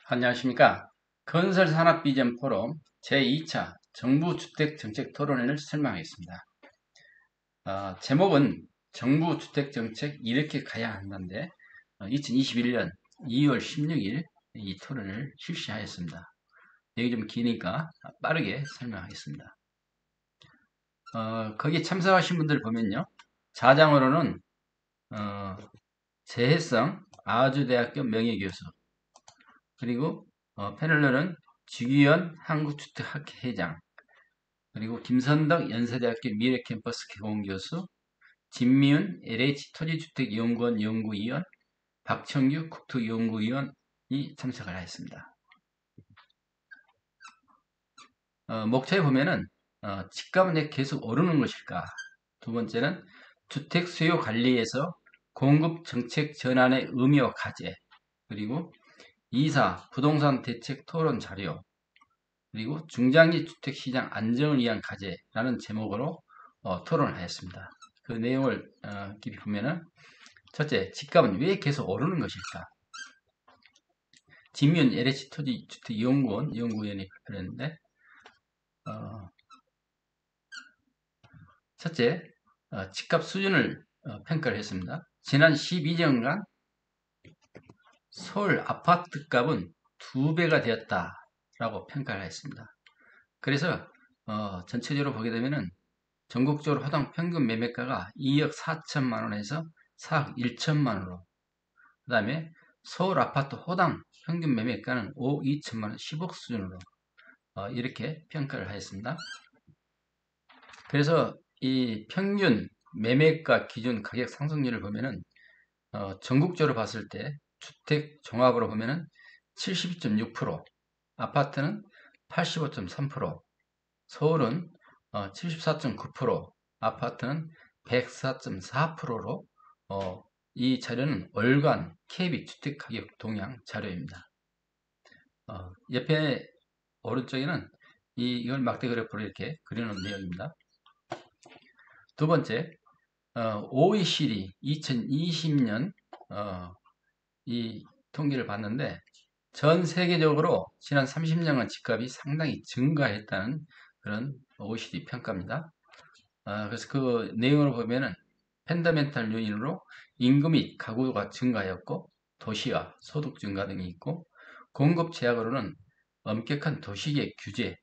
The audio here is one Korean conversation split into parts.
안녕하십니까. 건설산업비전 포럼 제2차 정부주택정책 토론회를 설명하겠습니다. 제목은 정부주택정책 이렇게 가야 한다인데 2021년 2월 16일 이 토론을 실시하였습니다. 여기 좀 기니까 빠르게 설명하겠습니다. 거기 참석하신 분들 보면요. 자장으로는 재해성 아주대학교 명예교수, 그리고 패널러는 주기현 한국주택학회 회장, 그리고 김선덕 연세대학교 미래캠퍼스 개공교수, 진미은 LH 토지주택연구원 연구위원, 박청규 국토연구위원이 참석을 하였습니다. 목차에 보면은 집값은 왜 계속 오르는 것일까? 두 번째는 주택 수요 관리에서 공급 정책 전환의 의미와 과제, 그리고 2사 부동산 대책 토론 자료, 그리고 중장기 주택시장 안정을 위한 과제라는 제목으로 토론을 하였습니다. 그 내용을 깊이 보면은 첫째, 집값은 왜 계속 오르는 것일까? 진미은 LH 토지주택연구원 연구위원이 발표했는데 첫째, 집값 수준을 평가를 했습니다. 지난 12년간 서울 아파트값은 2배가 되었다라고 평가를 했습니다. 그래서 전체적으로 보게 되면은 전국적으로 호당 평균 매매가가 2억 4천만 원에서 4억 1천만 원으로, 그 다음에 서울 아파트 호당 평균 매매가는 5억 2천만 원, 10억 수준으로 이렇게 평가를 하였습니다. 그래서 이 평균 매매가 기준 가격 상승률을 보면은 전국적으로 봤을 때 주택 종합으로 보면은 72.6%, 아파트는 85.3%, 서울은 74.9%, 아파트는 104.4%로 이 자료는 월간 KB 주택가격 동향 자료입니다. 옆에 오른쪽에는 이걸 막대 그래프로 이렇게 그려놓은 내용입니다. 두 번째, OECD 2020년 이 통계를 봤는데 전 세계적으로 지난 30년간 집값이 상당히 증가했다는 그런 OECD 평가입니다. 그래서 그 내용을 보면은 펀더멘탈 요인으로 인구 및 가구가 증가하였고 도시화, 소득 증가 등이 있고, 공급 제약으로는 엄격한 도시계 규제,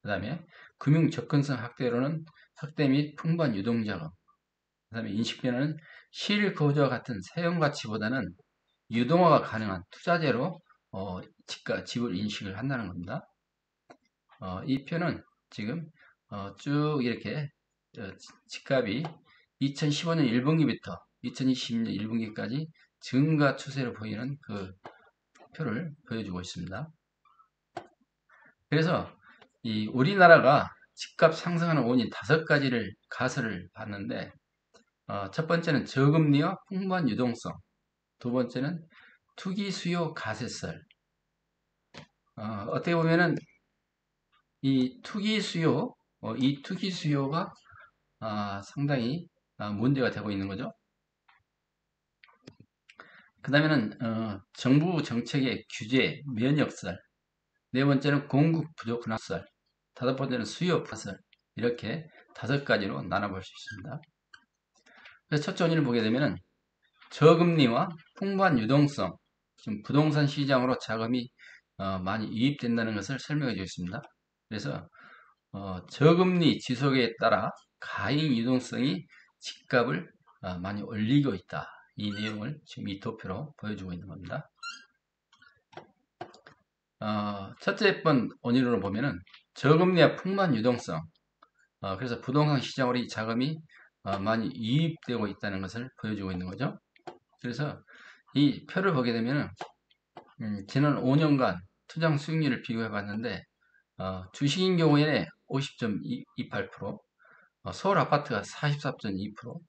그 다음에 금융 접근성 확대 및 풍부한 유동자금, 그 다음에 인식 변화는 실거주와 같은 사용 가치보다는 유동화가 가능한 투자재로 집을 인식을 한다는 겁니다. 이 표는 지금 쭉 이렇게 집값이 2015년 1분기부터 2020년 1분기까지 증가 추세를 보이는 그 표를 보여주고 있습니다. 그래서 이 우리나라가 집값 상승하는 원인 5가지를 가설을 봤는데 첫 번째는 저금리와 풍부한 유동성, 두 번째는 투기 수요 가세설. 어떻게 보면은 이 투기 수요가 상당히 문제가 되고 있는 거죠. 그 다음에는 정부 정책의 규제, 면역설, 네 번째는 공급 부족 근학설, 다섯 번째는 수요 파설, 이렇게 5가지로 나눠볼 수 있습니다. 그래서 첫째 원인을 보게 되면은 저금리와 풍부한 유동성, 지금 부동산 시장으로 자금이 많이 유입된다는 것을 설명해 주겠습니다. 그래서 저금리 지속에 따라 가행 유동성이 집값을 많이 올리고 있다. 이 내용을 지금 이 도표로 보여주고 있는 겁니다. 첫째 번 원인으로 보면은 저금리와 풍부한 유동성, 그래서 부동산 시장으로 이 자금이 많이 유입되고 있다는 것을 보여주고 있는 거죠. 그래서 이 표를 보게 되면은 지난 5년간 투자 수익률을 비교해 봤는데 주식인 경우에는 50.28%, 서울 아파트가 44.2%,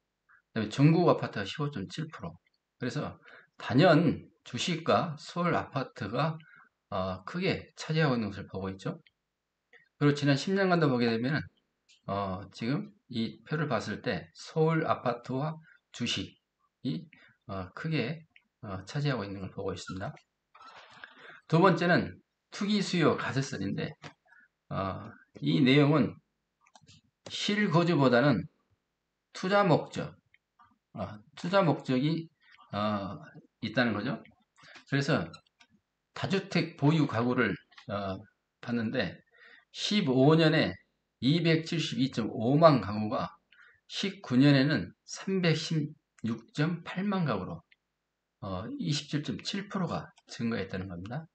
그다음에 전국 아파트가 15.7%. 그래서 단연 주식과 서울 아파트가 크게 차지하고 있는 것을 보고 있죠. 그리고 지난 10년간도 보게 되면 지금 이 표를 봤을 때 서울 아파트와 주식이 크게 차지하고 있는 걸 보고 있습니다. 두 번째는 투기 수요 가세설인데 이 내용은 실거주보다는 투자 목적이 있다는 거죠. 그래서 다주택 보유 가구를 봤는데 15년에 272.5만 가구가 19년에는 316.8만 가구로 27.7%가 증가했다는 겁니다.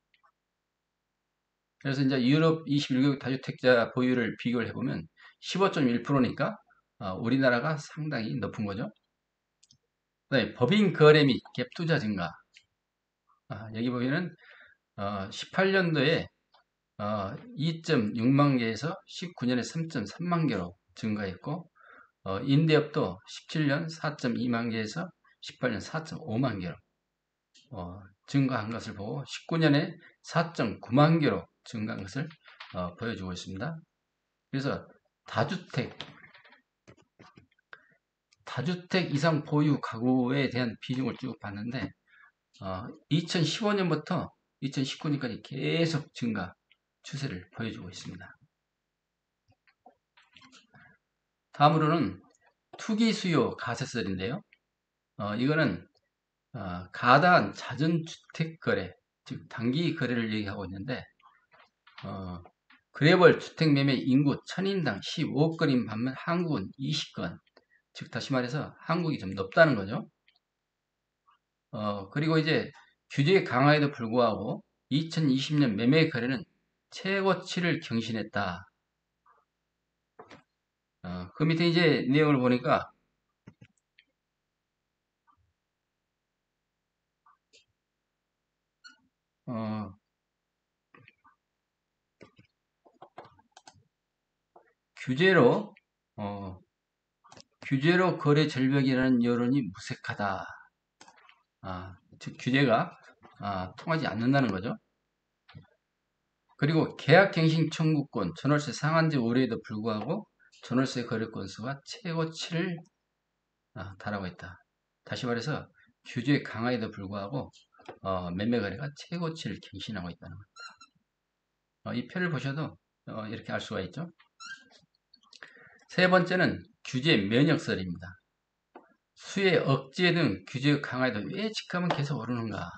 그래서 이제 유럽 21개국 다주택자 보유를 비교를 해보면 15.1%니까 우리나라가 상당히 높은 거죠. 그다음에 법인 거래 및 갭 투자 증가. 여기 보면은 18년도에 2.6만 개에서 19년에 3.3만 개로 증가했고 임대업도 17년 4.2만 개에서 18년 4.5만 개로 증가한 것을 보고 19년에 4.9만 개로 증가한 것을 보여주고 있습니다. 그래서 다주택 이상 보유 가구에 대한 비중을 쭉 봤는데 2015년부터 2019년까지 계속 증가 추세를 보여주고 있습니다. 다음으로는 투기 수요 가세설인데요. 이거는 가다한 잦은 주택 거래, 즉 단기 거래를 얘기하고 있는데 그레이벌 주택 매매 인구 1000인당 15건인 반면 한국은 20건, 즉 다시 말해서 한국이 좀 높다는 거죠. 그리고 이제 규제 강화에도 불구하고 2020년 매매 거래는 최고치를 경신했다. 그 밑에 이제 내용을 보니까 규제로 거래 절벽이라는 여론이 무색하다. 즉 규제가 통하지 않는다는 거죠. 그리고 계약갱신 청구권, 전월세 상한제 우려에도 불구하고 전월세 거래 건수가 최고치를 달하고 있다. 다시 말해서 규제 강화에도 불구하고 매매 거래가 최고치를 갱신하고 있다는 겁니다. 이 표를 보셔도 이렇게 알 수가 있죠. 세 번째는 규제 면역설입니다. 수혜 억제 등 규제 강화에도 왜 집값은 계속 오르는가?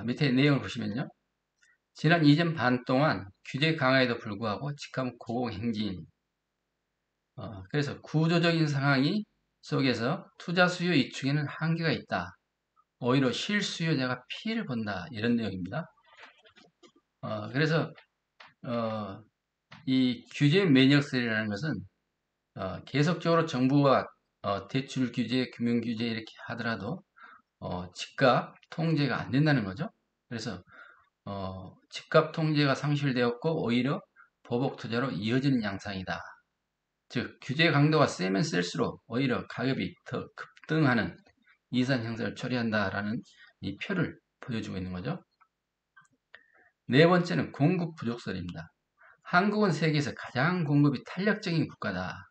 밑에 내용을 보시면요. 지난 2년 반 동안 규제 강화에도 불구하고 집값은 고공행진. 그래서 구조적인 상황이 속에서 투자 수요 이축에는 한계가 있다. 오히려 실수요자가 피해를 본다. 이런 내용입니다. 그래서 이 규제 면역설이라는 것은 계속적으로 정부가 대출 규제, 금융 규제 이렇게 하더라도 집값 통제가 안 된다는 거죠. 그래서 집값 통제가 상실되었고 오히려 보복 투자로 이어지는 양상이다. 즉 규제 강도가 세면 셀수록 오히려 가격이 더 급등하는 이산 형상을 초래한다라는 이 표를 보여주고 있는 거죠. 네 번째는 공급 부족설입니다. 한국은 세계에서 가장 공급이 탄력적인 국가다.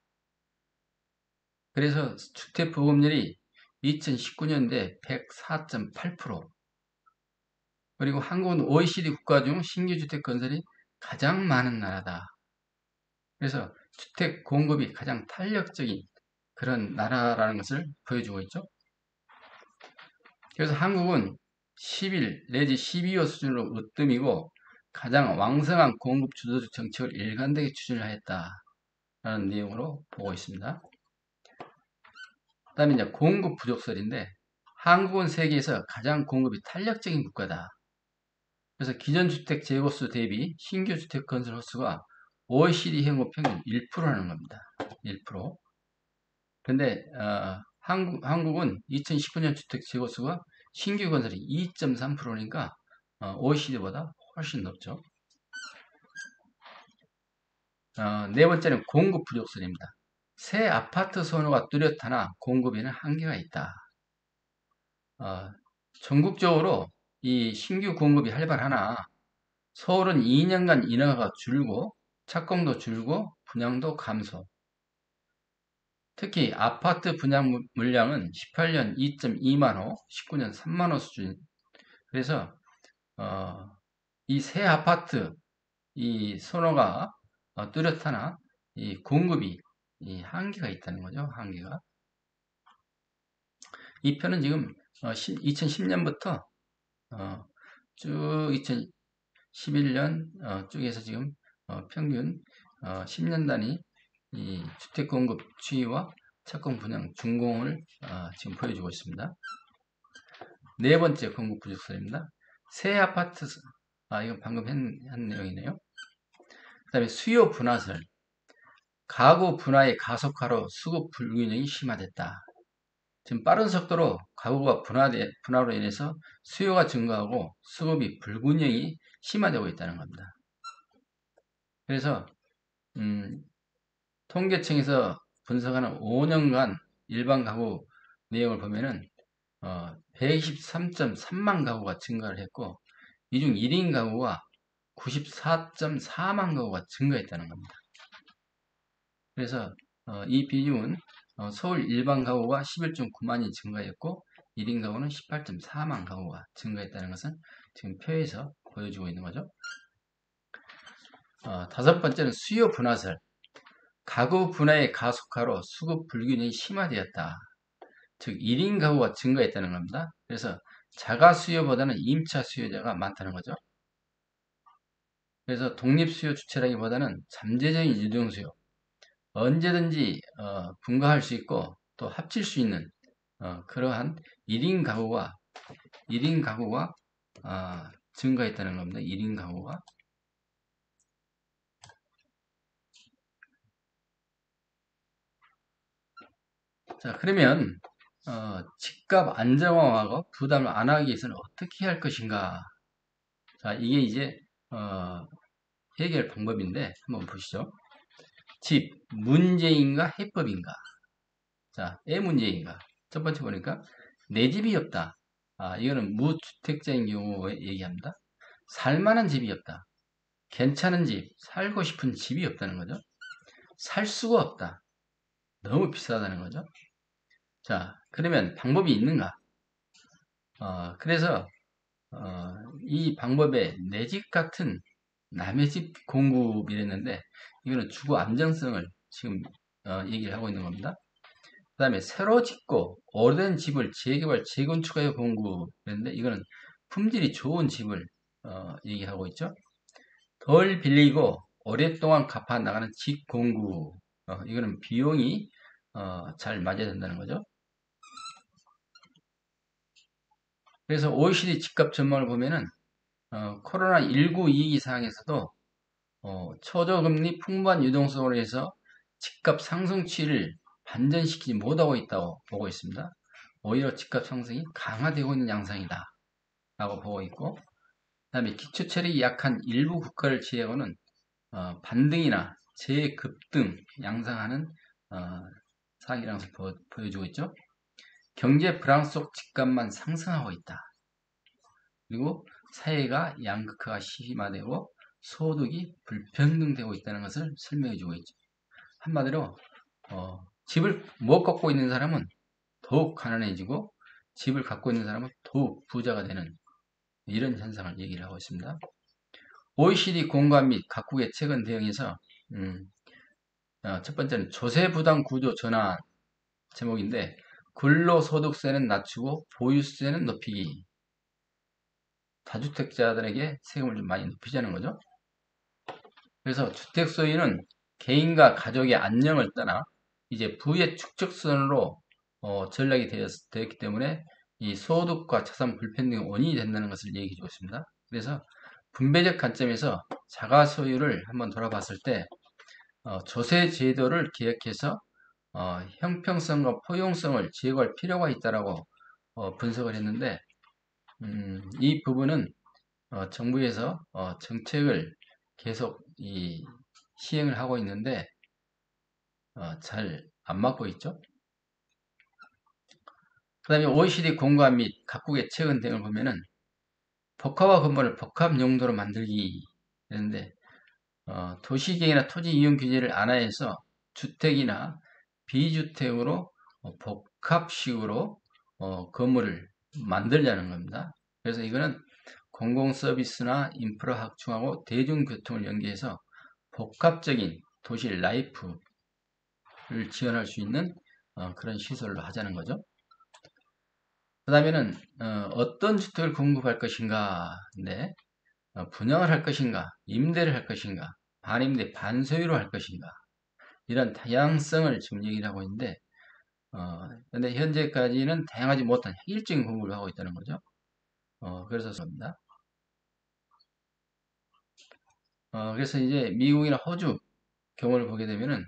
그래서 주택 보급률이 2019년대 104.8%, 그리고 한국은 OECD 국가 중 신규 주택 건설이 가장 많은 나라다. 그래서 주택 공급이 가장 탄력적인 그런 나라라는 것을 보여주고 있죠. 그래서 한국은 10일 내지 12호 수준으로 으뜸이고 가장 왕성한 공급 주도적 정책을 일관되게 추진하였다라는 내용으로 보고 있습니다. 그 다음에 이제 공급 부족설인데 한국은 세계에서 가장 공급이 탄력적인 국가다. 그래서 기존 주택 재고수 대비 신규 주택 건설 호수가 OECD 행업 평균 1%라는 겁니다. 1%. 근데 한국은 2019년 주택 재고수가 신규 건설이 2.3%니까 OECD보다 훨씬 높죠. 네 번째는 공급 부족설입니다. 새 아파트 선호가 뚜렷하나 공급에는 한계가 있다. 전국적으로 이 신규 공급이 활발하나 서울은 2년간 인허가가 줄고 착공도 줄고 분양도 감소. 특히 아파트 분양 물량은 18년 2.2만 호, 19년 3만 호 수준. 그래서 이 새 아파트 이 선호가 뚜렷하나 이 공급이 이 한계가 있다는 거죠. 한계가. 이 편은 지금 2010년부터 쭉 2011년 쪽에서 지금 평균 10년 단위 이 주택 공급 추이와 착공 분양 준공을 지금 보여주고 있습니다. 네 번째 공급 부족설입니다. 새 아파트 이건 방금 한 내용이네요. 그 다음에 수요 분화설. 가구 분화의 가속화로 수급 불균형이 심화됐다. 지금 빠른 속도로 가구가 분화로 인해서 수요가 증가하고 수급이 불균형이 심화되고 있다는 겁니다. 그래서 통계청에서 분석하는 5년간 일반 가구 내용을 보면은 123.3만 가구가 증가를 했고 이 중 1인 가구가 94.4만 가구가 증가했다는 겁니다. 그래서 이 비중은 서울 일반 가구가 11.9만이 증가했고 1인 가구는 18.4만 가구가 증가했다는 것은 지금 표에서 보여주고 있는 거죠. 다섯 번째는 수요 분화설. 가구 분화의 가속화로 수급 불균형이 심화되었다. 즉 1인 가구가 증가했다는 겁니다. 그래서 자가 수요보다는 임차 수요자가 많다는 거죠. 그래서 독립 수요 주체라기보다는 잠재적인 유동 수요, 언제든지 분가할 수 있고 또 합칠 수 있는 그러한 1인 가구가 증가했다는 겁니다. 1인 가구가. 자, 그러면 집값 안정화하고 부담을 안 하기 위해서는 어떻게 할 것인가? 자, 이게 이제 해결 방법인데 한번 보시죠. 집, 문제인가 해법인가? 자, 애 문제인가? 첫 번째 보니까 내 집이 없다. 이거는 무주택자인 경우에 얘기합니다. 살만한 집이 없다. 괜찮은 집, 살고 싶은 집이 없다는 거죠. 살 수가 없다. 너무 비싸다는 거죠. 자, 그러면 방법이 있는가? 그래서 이 방법에 내 집 같은 남의 집 공급이랬는데 이거는 주거 안정성을 지금 얘기를 하고 있는 겁니다. 그 다음에 새로 짓고 오래된 집을 재개발, 재건축하여 공급했는데 이거는 품질이 좋은 집을 얘기하고 있죠. 덜 빌리고 오랫동안 갚아 나가는 집 공급, 이거는 비용이 잘 맞아야 된다는 거죠. 그래서 OECD 집값 전망을 보면은 코로나19 위기 상황에서도 초저금리 풍부한 유동성으로 해서 집값 상승 추이를 반전시키지 못하고 있다고 보고 있습니다. 오히려 집값 상승이 강화되고 있는 양상이다 라고 보고 있고, 그 다음에 기초체력이 약한 일부 국가를 제외하고는 반등이나 재급등 양상하는 상황이라는 것을 보여주고 있죠. 경제 불황 속 집값만 상승하고 있다. 그리고 사회가 양극화가 심화되고 소득이 불평등되고 있다는 것을 설명해 주고 있죠. 한마디로 집을 못 갖고 있는 사람은 더욱 가난해지고 집을 갖고 있는 사람은 더욱 부자가 되는 이런 현상을 얘기를 하고 있습니다. OECD 공감 및 각국의 최근 대응에서 첫 번째는 조세부담 구조 전환 제목인데 근로소득세는 낮추고 보유세는 높이기. 다주택자들에게 세금을 좀 많이 높이자는 거죠. 그래서 주택 소유는 개인과 가족의 안녕을 떠나 이제 부의 축적선으로 전락이 되었기 때문에 이 소득과 자산 불평등의 원인이 된다는 것을 얘기해 주고 있습니다. 그래서 분배적 관점에서 자가 소유를 한번 돌아봤을 때 조세 제도를 개혁해서 형평성과 포용성을 제고할 필요가 있다라고 분석을 했는데 이 부분은 정부에서 정책을 계속 시행을 하고 있는데 잘 안 맞고 있죠. 그 다음에 OECD 공감 및 각국의 최근 대응을 보면은 복합화 건물을 복합 용도로 만들기 했는데 도시계획이나 토지 이용 규제를 안하해서 주택이나 비주택으로 복합식으로 건물을 만들자는 겁니다. 그래서 이거는 공공서비스나 인프라 확충하고 대중교통을 연계해서 복합적인 도시 라이프를 지원할 수 있는 그런 시설로 하자는 거죠. 그 다음에는 어떤 주택을 공급할 것인가, 네. 분양을 할 것인가, 임대를 할 것인가, 반임대, 반소유로 할 것인가, 이런 다양성을 지금 얘기를 하고 있는데, 근데 현재까지는 다양하지 못한 획일적인 공급을 하고 있다는 거죠. 그래서 그렇습니다. 그래서 이제 미국이나 호주 경우를 보게 되면은,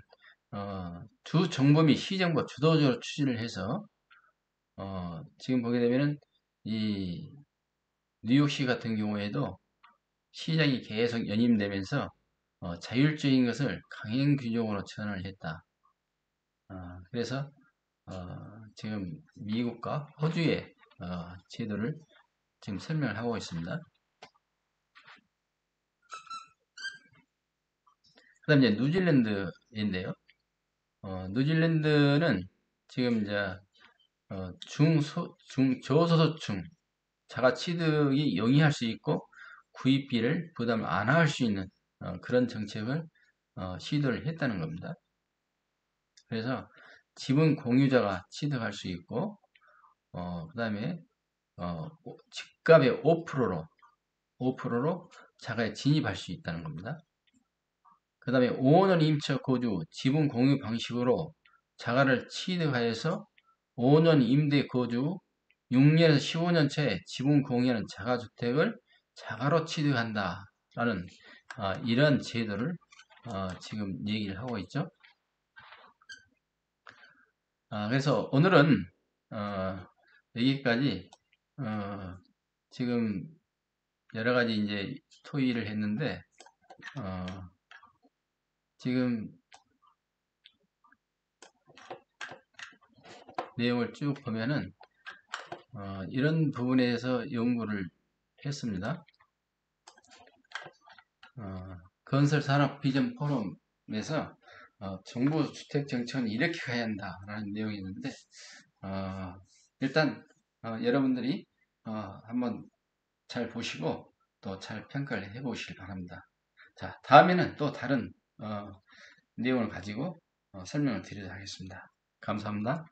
주 정부 및 시정부가 주도적으로 추진을 해서, 지금 보게 되면은, 이 뉴욕시 같은 경우에도 시장이 계속 연임되면서 자율적인 것을 강행 규정으로 전환을 했다. 그래서 지금 미국과 호주의 제도를 지금 설명을 하고 있습니다. 그 다음 이제 뉴질랜드인데요. 뉴질랜드는 지금 이제 저소득층 자가 취득이 영위할 수 있고 구입비를 부담 안 할 수 있는 그런 정책을 시도를 했다는 겁니다. 그래서 지분 공유자가 취득할 수 있고 그 다음에 집값의 5%로 자가에 진입할 수 있다는 겁니다. 그 다음에 5년 임차 거주 지분 공유 방식으로 자가를 취득하여서 5년 임대 거주 6년에서 15년 차에 지분 공유하는 자가주택을 자가로 취득한다라는 이런 제도를 지금 얘기를 하고 있죠. 그래서 오늘은 여기까지 지금 여러 가지 이제 토의를 했는데 지금 내용을 쭉 보면은 이런 부분에서 연구를 했습니다. 건설산업 비전 포럼에서 정부 주택 정책은 이렇게 가야 한다라는 내용이 있는데 일단 여러분들이 한번 잘 보시고 또 잘 평가를 해 보시길 바랍니다. 자, 다음에는 또 다른 내용을 가지고 설명을 드리도록 하겠습니다. 감사합니다.